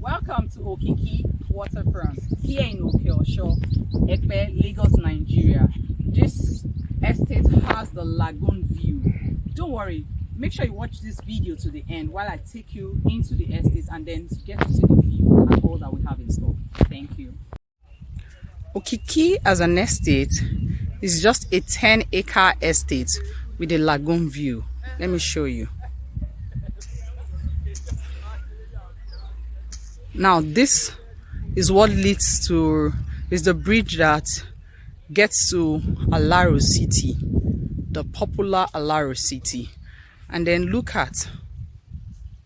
Welcome to Okiki Waterfront here in Osho, Ekpe, Lagos, Nigeria. This estate has the lagoon view. Don't worry, make sure you watch this video to the end while I take you into the estate and then get to see the view and all that we have in store. Thank you. Okiki as an estate is just a 10-acre estate with a lagoon view. Let me show you. Now this is what leads to, is the bridge that gets to Alaro City, the popular Alaro City. And then look at,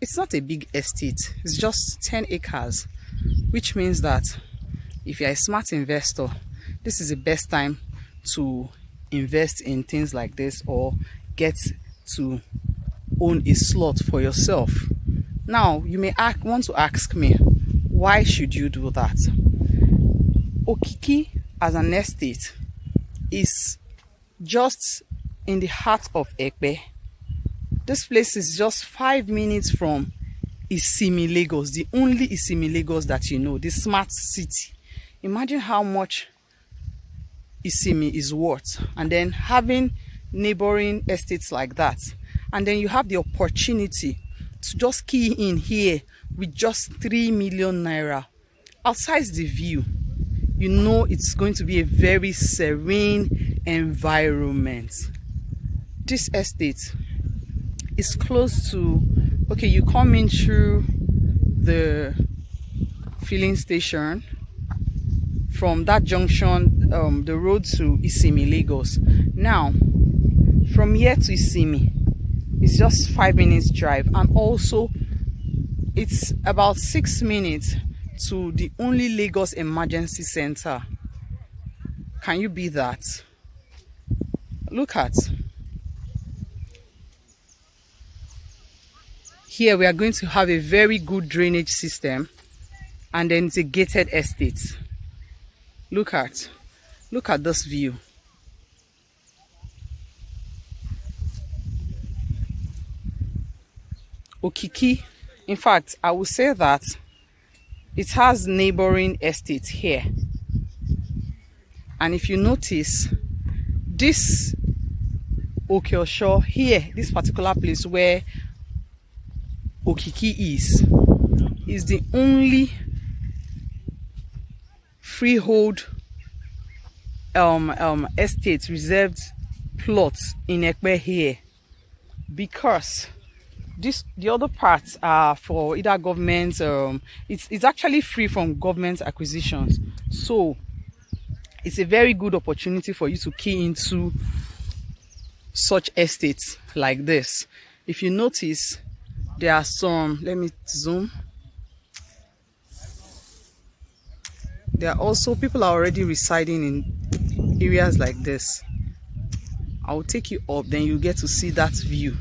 it's not a big estate, it's just 10 acres, which means that if you're a smart investor, this is the best time to invest in things like this or get to own a slot for yourself. Now you may want to ask me, why should you do that? Okiki as an estate is just in the heart of Ekpe. This place is just 5 minutes from Isimi, Lagos, the only Isimi, Lagos that you know, the smart city. Imagine how much Isimi is worth, and then having neighboring estates like that, and then you have the opportunity to just key in here with just 3 million naira. Outside the view, you know it's going to be a very serene environment. This estate is close to, okay, you come in through the filling station. From that junction, the road to Isimi, Lagos. Now, from here to Isimi, it's just 5 minutes drive, and also it's about 6 minutes to the only Lagos emergency center. Can you be that? Look at here, we are going to have a very good drainage system, and then it's a gated estate. Look at this view. Okiki, in fact, I would say that it has neighboring estates here. And if you notice, this Osho here, this particular place where Okiki is the only freehold estate reserved plots in Ekpe here, because the other parts are for either government, it's actually free from government acquisitions. So it's a very good opportunity for you to key into such estates like this. If you notice, there are some, let me zoom. There are also people are already residing in areas like this. I will take you up, then you get to see that view.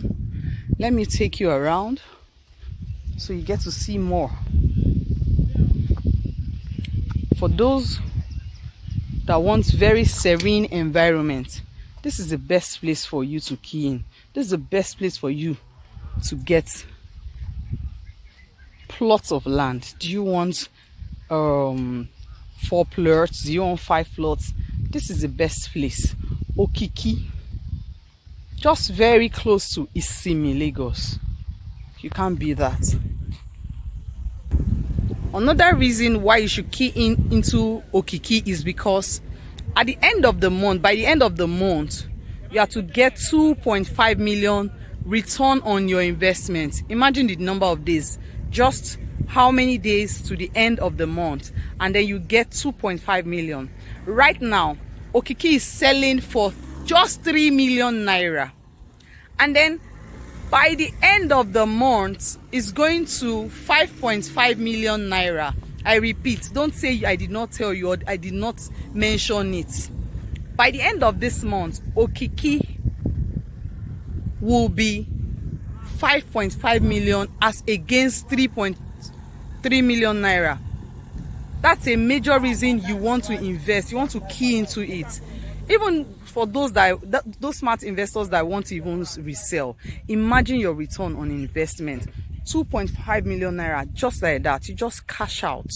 Let me take you around so you get to see more. For those that want very serene environment, this is the best place for you to key in. This is the best place for you to get plots of land. Do you want 4 plots? Do you want 5 plots? This is the best place. Okiki, just very close to Isimi, Lagos. You can't beat that. Another reason why you should key into Okiki is because at the end of the month, by the end of the month, you have to get 2.5 million return on your investment. Imagine the number of days, just how many days to the end of the month, and then you get 2.5 million. Right now, Okiki is selling for just 3 million naira, and then by the end of the month it's going to 5.5 million naira. I repeat, don't say I did not tell you or I did not mention it. By the end of this month, Okiki will be 5.5 million as against 3.3 million naira. That's a major reason you want to invest, you want to key into it. Even for those those smart investors that want to even resell, imagine your return on investment, 2.5 million naira, just like that. You just cash out.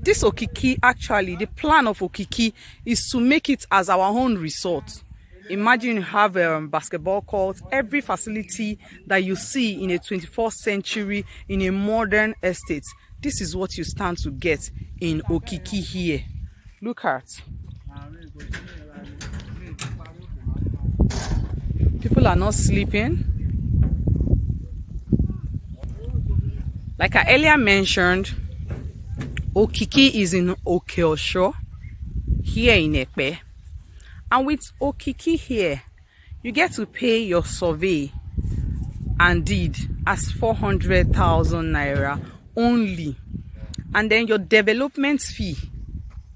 This Okiki, actually, the plan of Okiki is to make it as our own resort. Imagine you have a basketball court, every facility that you see in a 21st century, in a modern estate. This is what you stand to get in Okiki here. Look at. People are not sleeping. Like I earlier mentioned, Okiki is in Osho, here in Ekpe. And with Okiki here, you get to pay your survey and deed as 400,000 naira only. And then your development fee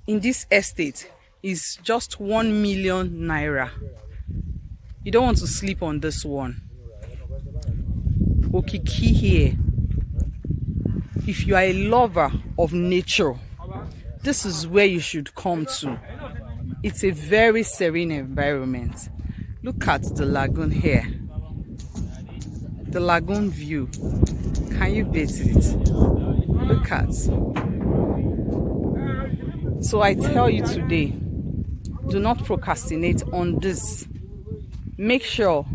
in this estate is just 1 million naira. You don't want to sleep on this one. Okiki here. If you are a lover of nature, this is where you should come to. It's a very serene environment. Look at the lagoon here. The lagoon view. Can you beat it? Look at. So I tell you today, do not procrastinate on this. Make sure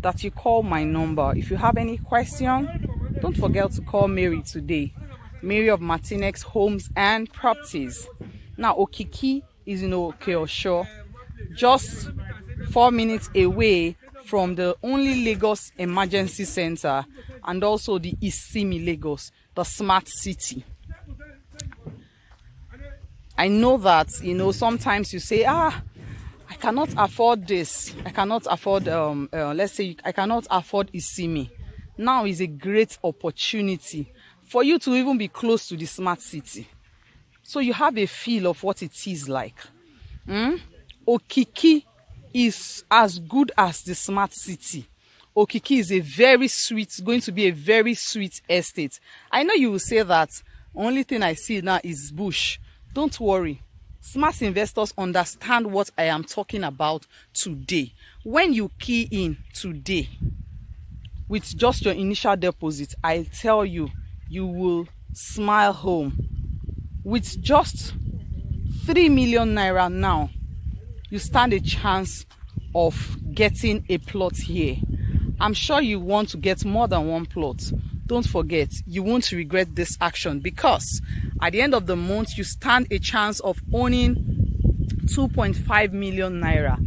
that you call my number. If you have any question, don't forget to call Mary today. Mary of Martinex Homes and Properties. Now Okiki is in Osho, just 4 minutes away from the only Lagos Emergency Center and also the Isimi Lagos, the smart city. I know that, sometimes you say, I cannot afford this. I cannot afford, let's say, I cannot afford Isimi. Now is a great opportunity for you to even be close to the smart city. So you have a feel of what it is like. Okiki is as good as the smart city. Okiki is going to be a very sweet estate. I know you will say that only thing I see now is bush. Don't worry. Smart investors understand what I am talking about today. When you key in today with just your initial deposit, I tell you, you will smile home. With just 3 million naira now, you stand a chance of getting a plot here. I'm sure you want to get more than one plot. Don't forget, you won't regret this action, because at the end of the month, you stand a chance of owning 2.5 million naira.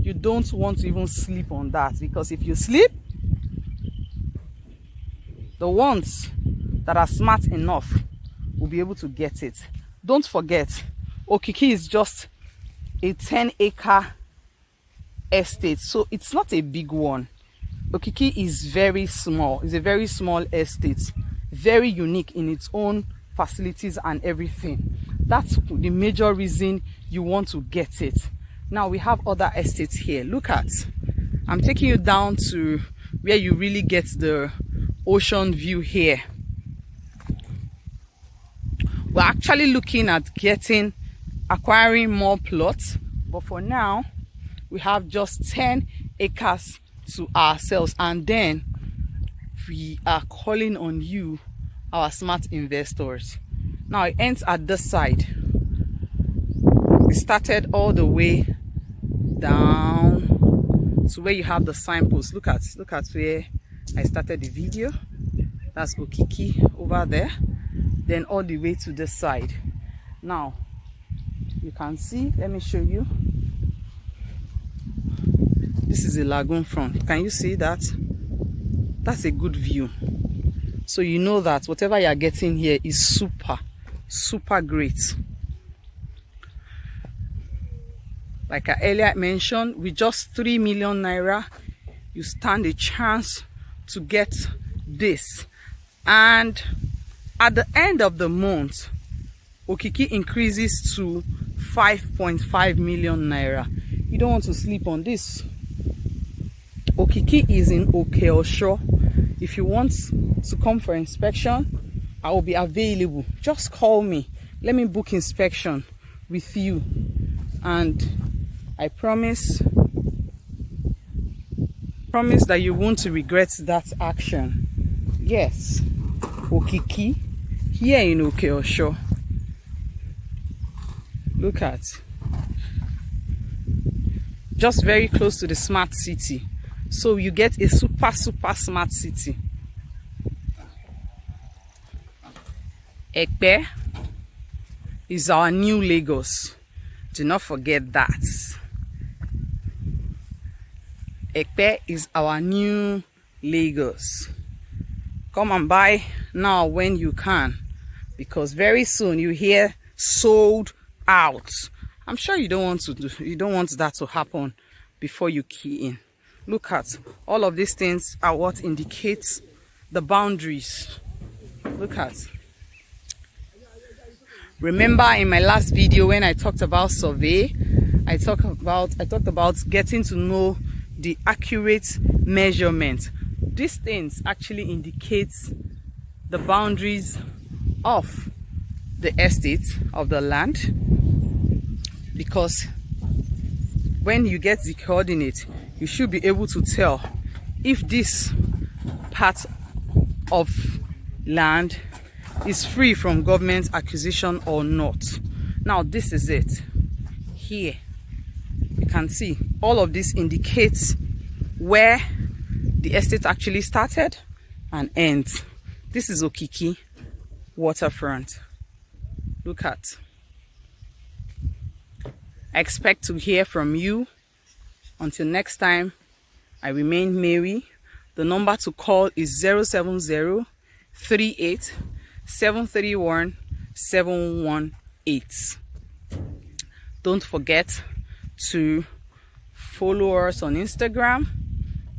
You don't want to even sleep on that, because if you sleep, the ones that are smart enough will be able to get it. Don't forget, Okiki is just a 10-acre estate, so it's not a big one. Okiki is very small. It's a very small estate, very unique in its own facilities and everything. That's the major reason you want to get it. Now we have other estates here. Look at, I'm taking you down to where you really get the ocean view here. We're actually looking at acquiring more plots, but for now we have just 10 acres to ourselves, and then we are calling on you, our smart investors. Now it ends at this side. We started all the way down to where you have the signpost. Look at where I started the video. That's Okiki over there. Then all the way to this side. Now you can see, let me show you. This is a lagoon front. Can you see that? That's a good view. So you know that whatever you are getting here is super great. Like I earlier mentioned, with just 3 million naira, you stand a chance to get this. And at the end of the month, Okiki increases to 5.5 million naira. You don't want to sleep on this. Okiki is in Osho. If you want to come for inspection, I will be available. Just call me. Let me book inspection with you. And I promise that you won't regret that action. Yes, Okiki, here in Osho. Look at, just very close to the smart city. So you get a super smart city. Ekpe is our new Lagos. Do not forget that. Ekpe is our new Lagos. Come and buy now when you can, because very soon you hear sold out. I'm sure you don't want that to happen before you key in. Look at all of these things are what indicates the boundaries. Look at. Remember in my last video when I talked about survey, I talked about getting to know the accurate measurement. These things actually indicates the boundaries of the estate, of the land, because when you get the coordinate, you should be able to tell if this part of land is free from government acquisition or not. Now this is it. Here you can see all of this indicates where the estate actually started and ends. This is Okiki Waterfront. Look at. I expect to hear from you. Until next time, I remain Mary. The number to call is 070 38 731 718. Don't forget to follow us on Instagram,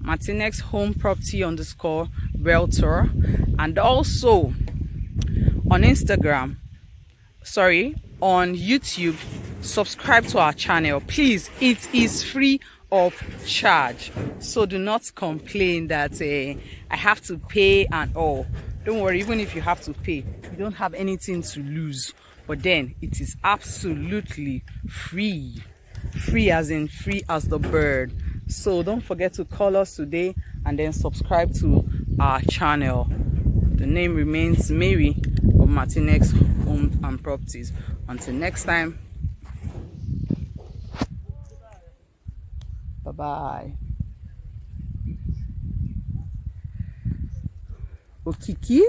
Martinex Home Property _ Realtor, and also on on YouTube. Subscribe to our channel, please. It is free of charge, so do not complain that I have to pay and all. Don't worry, even if you have to pay, you don't have anything to lose. But then it is absolutely free as in free as the bird. So don't forget to call us today and then subscribe to our channel. The name remains Mary of Martinex Home and Properties. Until next time, bye bye. Okiki.